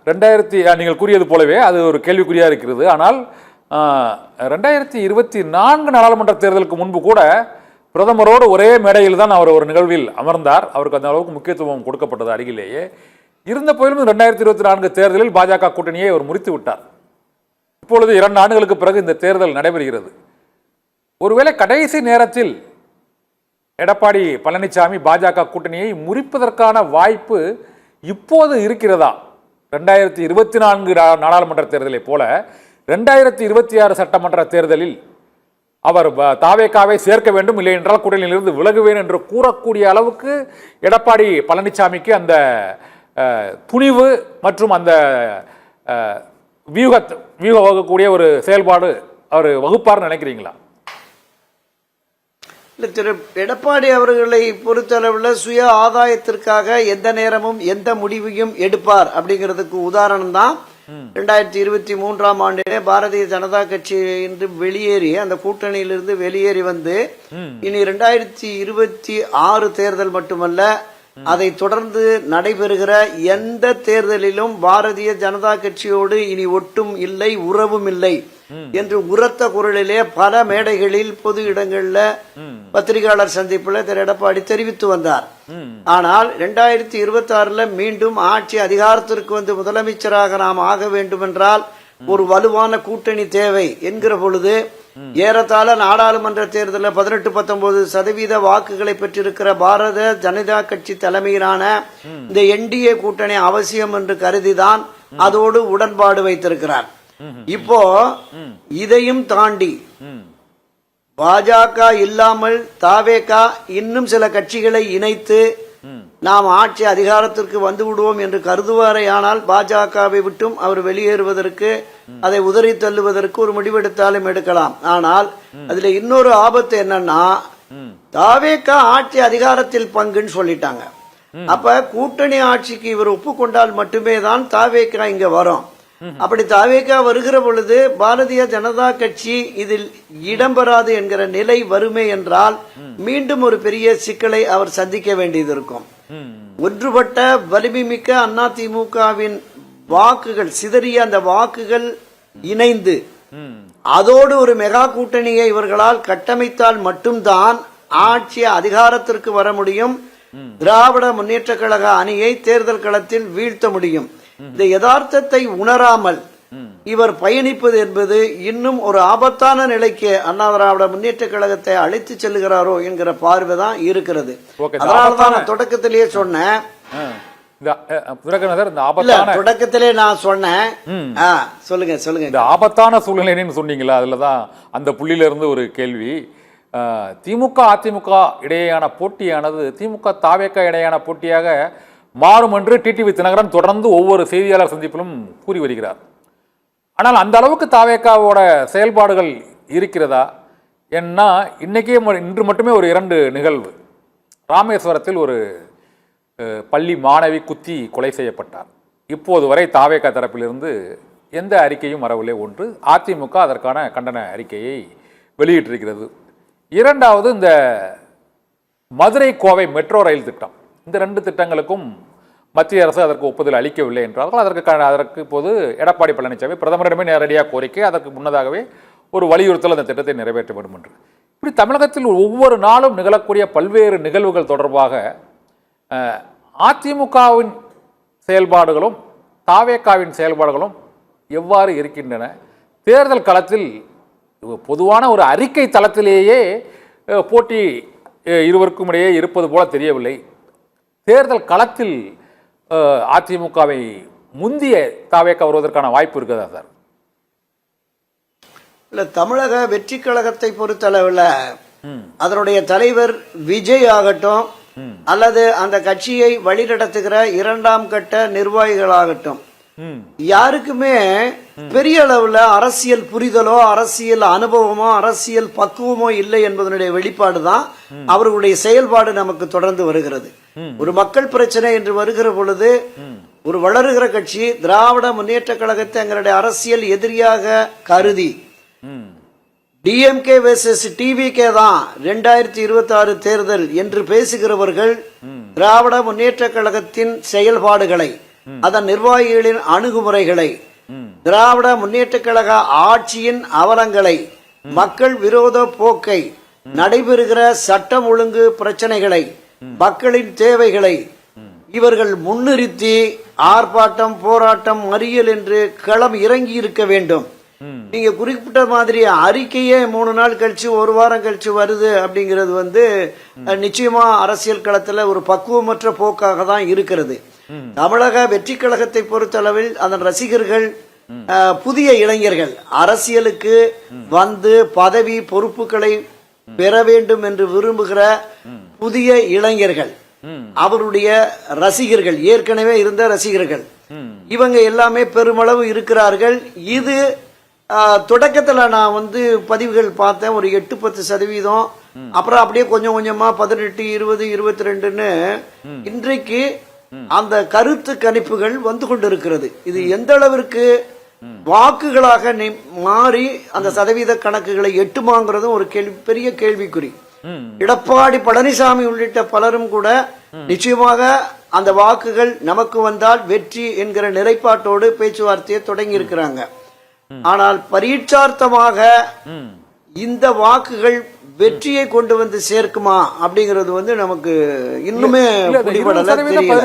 நீங்கள் கூறியது போலவே அது ஒரு கேள்விக்குறியாக இருக்கிறது. ஆனால் 2024 நாடாளுமன்ற தேர்தலுக்கு முன்பு கூட பிரதமரோடு ஒரே மேடையில் தான் அவர் ஒரு நிகழ்வில் அமர்ந்தார். அவருக்கு அந்த அளவுக்கு முக்கியத்துவம் கொடுக்கப்பட்டது அருகிலேயே இருந்த போதிலும் 2024 தேர்தலில் பாஜக கூட்டணியை அவர் முறித்து விட்டார். இப்பொழுது 2 ஆண்டுகளுக்கு பிறகு இந்த தேர்தல் நடைபெறுகிறது. ஒருவேளை கடைசி நேரத்தில் எடப்பாடி பழனிசாமி பாஜக கூட்டணியை முறிப்பதற்கான வாய்ப்பு இப்போது இருக்கிறதா? 2024 நாடாளுமன்ற தேர்தலை போல 2026 சட்டமன்ற தேர்தலில் அவர் தாவேகாவை சேர்க்க வேண்டும், இல்லை என்றால் கூட்டணியிலிருந்து விலகுவேன் என்று கூறக்கூடிய அளவுக்கு எடப்பாடி பழனிசாமிக்கு அந்த துணிவு மற்றும் அந்த வியூக வகுக்கக்கூடிய ஒரு செயல்பாடு அவர் வகுப்பார்னு நினைக்கிறீங்களா? திரு எடப்பாடி அவர்களை பொறுத்தளவில் சுய ஆதாயத்திற்காக எந்த நேரமும் எந்த முடிவையும் எடுப்பார் அப்படிங்கிறதுக்கு உதாரணம் தான் 2023 ஆண்டிலே பாரதிய ஜனதா கட்சி இன்று வெளியேறி அந்த கூட்டணியிலிருந்து வெளியேறி வந்து இனி 2026 தேர்தல் மட்டுமல்ல, அதை தொடர்ந்து நடைபெறுகிற எந்த தேர்தலிலும் பாரதிய ஜனதா கட்சியோடு இனி ஒட்டும் இல்லை, உறவும் இல்லை என்று உரத்த குரலிலே பல மேடைகளில் பொது இடங்கள்ல பத்திரிகையாளர் சந்திப்புல திரு எடப்பாடி தெரிவித்து வந்தார். ஆனால் 2026 மீண்டும் ஆட்சி அதிகாரத்திற்கு வந்து முதலமைச்சராக நாம் ஆக வேண்டும் என்றால் ஒரு வலுவான கூட்டணி தேவை என்கிற பொழுது ஏறத்தாழ நாடாளுமன்ற தேர்தலில் 18-19% வாக்குகளை பெற்றிருக்கிற பாரத ஜனதா கட்சி தலைமையிலான இந்த என்டிஏ கூட்டணி அவசியம் என்று கருதிதான் அதோடு உடன்பாடு வைத்திருக்கிறார். இப்போ இதையும் தாண்டி பாஜக இல்லாமல் தாவேகா இன்னும் சில கட்சிகளை இணைத்து நாம் ஆட்சி அதிகாரத்திற்கு வந்து விடுவோம் என்று கருதுவாரேயானால் பாஜகவை விட்டும் அவர் வெளியேறுவதற்கு, அதை உதறி தள்ளுவதற்கு ஒரு முடிவெடுத்தாலும் எடுக்கலாம். ஆனால் அதுல இன்னொரு ஆபத்து என்னன்னா, தாவேகா ஆட்சி அதிகாரத்தில் பங்குன்னு சொல்லிட்டாங்க. அப்ப கூட்டணி ஆட்சிக்கு இவர் ஒப்புக்கொண்டால் மட்டுமே தான் தாவேகா இங்க வரும். அப்படி தாவேகா வருகிற பொழுது பாரதிய ஜனதா கட்சி இதில் இடம்பெறாது என்கிற நிலை வருமே என்றால் மீண்டும் ஒரு பெரிய சிக்கலை அவர் சந்திக்க வேண்டியது இருக்கும். ஒன்றுபட்ட வலிமை மிக்க அதிமுகவின் வாக்குகள் சிதறிய அந்த வாக்குகள் இணைந்து அதோடு ஒரு மெகா கூட்டணியை இவர்களால் கட்டமைத்தால் மட்டும்தான் ஆட்சி அதிகாரத்திற்கு வர முடியும். திராவிட முன்னேற்ற கழக அணியை தேர்தல் களத்தில் வீழ்த்த முடியும். இந்த யதார்த்தத்தை உணராமல் இவர் பயணிப்பது என்பது இன்னும் ஒரு ஆபத்தான நிலைக்கு அண்ணா திராவிட முன்னேற்ற கழகத்தை அழைத்து செல்லுகிறாரோ என்கிற பார்வைதான் இருக்கிறது. அதனால்தான் நான் தொடக்கத்திலேயே சொன்னேன், தொடக்கத்திலே நான் சொன்னேன். சொல்லுங்க சொல்லுங்க. இந்த ஆபத்தான சூழ்நிலைன்னு சொன்னீங்களா, அதுலதான் அந்த புள்ளியில இருந்து ஒரு கேள்வி. திமுக அதிமுக இடையேயான போட்டியானது திமுக தாவேகா இடையேயான போட்டியாக மாறும் என்று டிடிவி தினகரன் தொடர்ந்து ஒவ்வொரு செய்தியாளர் சந்திப்பிலும் கூறி வருகிறார். ஆனால் அந்த அளவுக்கு தாவேகாவோட செயல்பாடுகள் இருக்கிறதா? ஏன்னா இன்று மட்டுமே ஒரு 2 நிகழ்வு. ராமேஸ்வரத்தில் ஒரு பள்ளி மாணவி குத்தி கொலை செய்யப்பட்டார். இப்போது வரை தாவேகா தரப்பிலிருந்து எந்த அறிக்கையும் வரவில்லை. ஒன்று, அதிமுக அதற்கான கண்டன அறிக்கையை வெளியிட்டிருக்கிறது. 2வது, இந்த மதுரை கோவை மெட்ரோ ரயில் திட்டம், இந்த 2 திட்டங்களுக்கும் மத்திய அரசு அதற்கு ஒப்புதல் அளிக்கவில்லை என்றார்கள். அதற்கு இப்போது எடப்பாடி பழனிசாமி பிரதமரிடமே நேரடியாக கோரிக்கை, அதற்கு முன்னதாகவே ஒரு வலியுறுத்தல் அந்த திட்டத்தை நிறைவேற்ற வேண்டும் என்று. இப்படி தமிழகத்தில் ஒவ்வொரு நாளும் நிகழக்கூடிய பல்வேறு நிகழ்வுகள் தொடர்பாக அதிமுகவின் செயல்பாடுகளும் தாவேகாவின் செயல்பாடுகளும் எவ்வாறு இருக்கின்றன? தேர்தல் களத்தில் பொதுவான ஒரு அறிக்கை தளத்திலேயே போட்டி இருவருக்கும் இடையே இருப்பது போல தெரியவில்லை. தேர்தல் களத்தில் அதிமுகவை முந்திய தாவேகா வருவதற்கான வாய்ப்பு இருக்குதா சார்? இல்ல, தமிழக வெற்றி கழகத்தை பொறுத்தளவில் அதனுடைய தலைவர் விஜய் ஆகட்டும் அல்லது அந்த கட்சியை வழிநடத்துகிற 2ஆம் கட்ட நிர்வாகிகளாகட்டும் யாருக்குமே பெரிய அளவுல அரசியல் புரிதலோ அரசியல் அனுபவமோ அரசியல் பக்குவமோ இல்லை என்பதனுடைய வெளிப்பாடுதான் அவர்களுடைய செயல்பாடு நமக்கு தொடர்ந்து வருகிறது. ஒரு மக்கள் பிரச்சனை என்று வருகிற பொழுது ஒரு வளருகிற கட்சி திராவிட முன்னேற்ற கழகத்தை எங்களுடைய அரசியல் எதிரியாக கருதி டிஎம்கே வெர்சஸ் டிவிகே தான் 2026 தேர்தல் என்று பேசுகிறவர்கள் திராவிட முன்னேற்ற கழகத்தின் செயல்பாடுகளை அதன் நிர்வாகிகளின் அணுகுமுறைகளை, திராவிட முன்னேற்ற கழக ஆட்சியின் அவலங்களை, மக்கள் விரோத போக்கை, நடைபெறுகிற சட்டம் ஒழுங்கு பிரச்சனைகளை, மக்களின் தேவைகளை இவர்கள் முன்னிறுத்தி ஆர்ப்பாட்டம், போராட்டம், மறியல் என்று களம் இறங்கி இருக்க வேண்டும். நீங்க குறிப்பிட்ட மாதிரி அறிக்கையே 3 நாள் கழிச்சு 1 வாரம் கழிச்சு வருது அப்படிங்கிறது நிச்சயமா அரசியல் களத்துல ஒரு பக்குவமற்ற போக்காக தான் இருக்கிறது. தமிழக வெற்றி கழகத்தை பொறுத்தளவில் அதன் ரசிகர்கள் புதிய இளைஞர்கள், அரசியலுக்கு வந்து பதவி பொறுப்புகளை பெற வேண்டும் என்று விரும்புகிற புதிய இளைஞர்கள், அவருடைய ரசிகர்கள், ஏற்கனவே இருந்த ரசிகர்கள், இவங்க எல்லாமே பெருமளவு இருக்கிறார்கள். இது தொடக்கத்துல நான் பதிவுகள் பார்த்தேன், ஒரு 8-10%. அப்புறம் அப்படியே கொஞ்சம் கொஞ்சமா 18, 20, 22ன்னு இன்றைக்கு அந்த கருத்து கணிப்புகள் வந்து கொண்டிருக்கிறது. இது எந்த அளவிற்கு வாக்குகளாக மாறி அந்த சதவீத கணக்குகளை எட்டுமாங்கிறதும் ஒரு பெரிய கேள்விக்குறி. எடப்பாடி பழனிசாமி உள்ளிட்ட பலரும் கூட நிச்சயமாக அந்த வாக்குகள் நமக்கு வந்தால் வெற்றி என்கிற நிலைப்பாட்டோடு பேச்சுவார்த்தையை தொடங்கி இருக்கிறாங்க. ஆனால் பரீட்சார்த்தமாக இந்த வாக்குகள் வெற்றியை கொண்டு வந்து சேர்க்குமா அப்படிங்கிறது நமக்கு இன்னுமே பிடிபடல, தெரியல.